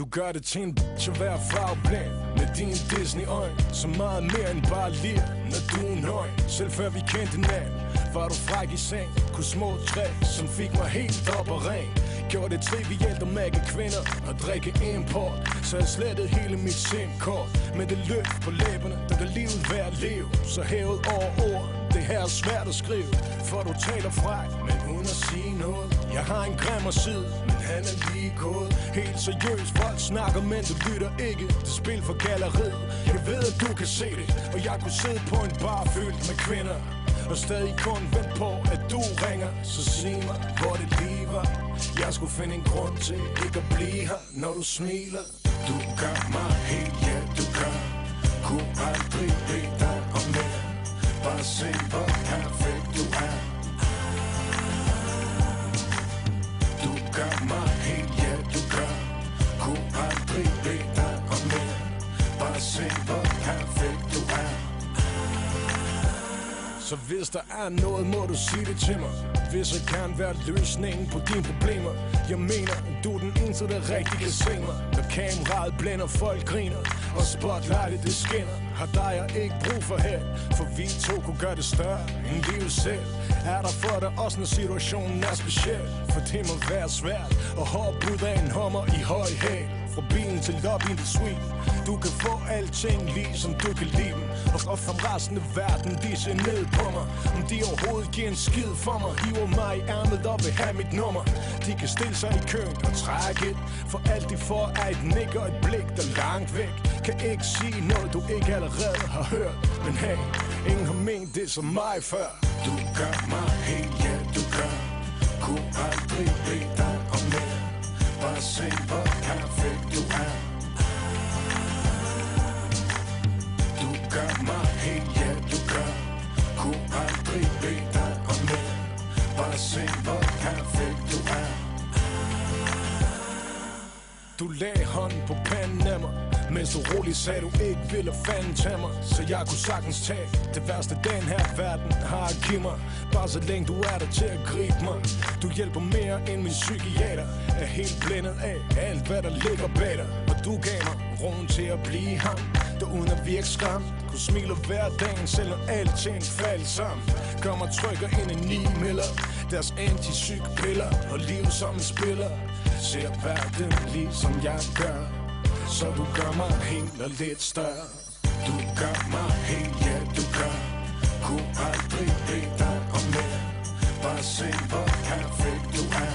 Du gør det til en bitch at være farveblind med dine Disney-øjne. Så meget mere end bare lir, når du er nøgen. Selv før vi kendte hinanden, var du fræk i seng. Kunne små træk, som fik mig helt op og ren. Gjorde det trivielt at mærke kvinder og drikke import. Så jeg slettede hele mit SIM-kort. Med det løft på læberne, der gør livet værd at leve. Så hævet over ord, det her er svært at skrive. For du taler fræk, men uden at sige noget. Jeg har en grimmer side, men han er lige gået. Helt seriøst, folk snakker, men du lytter ikke. Det spil for galleriet, jeg ved at du kan se det. Og jeg kunne sidde på en bar fyldt med kvinder og stadig kun vent på, at du ringer. Så sig mig, hvor det lige var. Jeg skulle finde en grund til ikke at blive her, når du smiler. Du gør mig helt, ja du gør. Kunne aldrig bede dig om mere. Bare se, hvor perfekt du er. Du gør mig helt, ja du gør. Kunne aldrig bede dig om mere. Bare se, hvor perfekt du er. Så hvis der er noget, må du sige det til mig. Hvis jeg kan være løsningen på dine problemer. Jeg mener, du er den eneste, der rigtig kan se mig. Når kameraet blænder, folk griner og spotlightet det skinner. Har dig jeg ikke brug for held, for vi to kunne gøre det større end livet selv. Er der for dig også, når situationen er speciel? For det må være svært at hoppe ud af en hummer i høj hæl. Fra bilen til lobbyen til suite. Du kan få alting lige som du kan lide dem. Og fra resten af verden, de ser ned på mig. Om de overhovedet giver en skid for mig. Hiver mig i ærmet og vil have mit nummer. De kan stille sig i køen og trække et. For alt de får er et nik og et blik, der langt væk. Kan ikke sige noget, du ikke allerede har hørt. Men hey, ingen har ment det som mig før. Du gør mig helt, ja du gør. Kunne aldrig bede dig om mere. Bare se, hvor perfekt du er. Du gør mig helt, ja du gør. Kunne aldrig bede dig om mere. Bare se, hvor perfekt du er. Du lagde hånden på panden af mig, mens du roligt sagde, du ikke ville fanden tage mig. Så jeg kunne sagtens tage det værste, den her verden har at give mig. Bare så længe du er der til at gribe mig. Du hjælper mere end min psykiater. Er helt blændet af alt, hvad der ligger bag dig. Og du gav mig roen til at blive ham, der uden at virke skam kunne smile hver dagen, selvom alting faldt sammen. Gør mig trykker ind i 9 miller. Deres anti-psyk-piller og liv som en spiller. Ser verden ligesom jeg gør. Så du gør mig helt og lidt større. Du gør mig helt, ja du gør. Kunne aldrig bede dig om mere. Bare se hvor perfekt du er.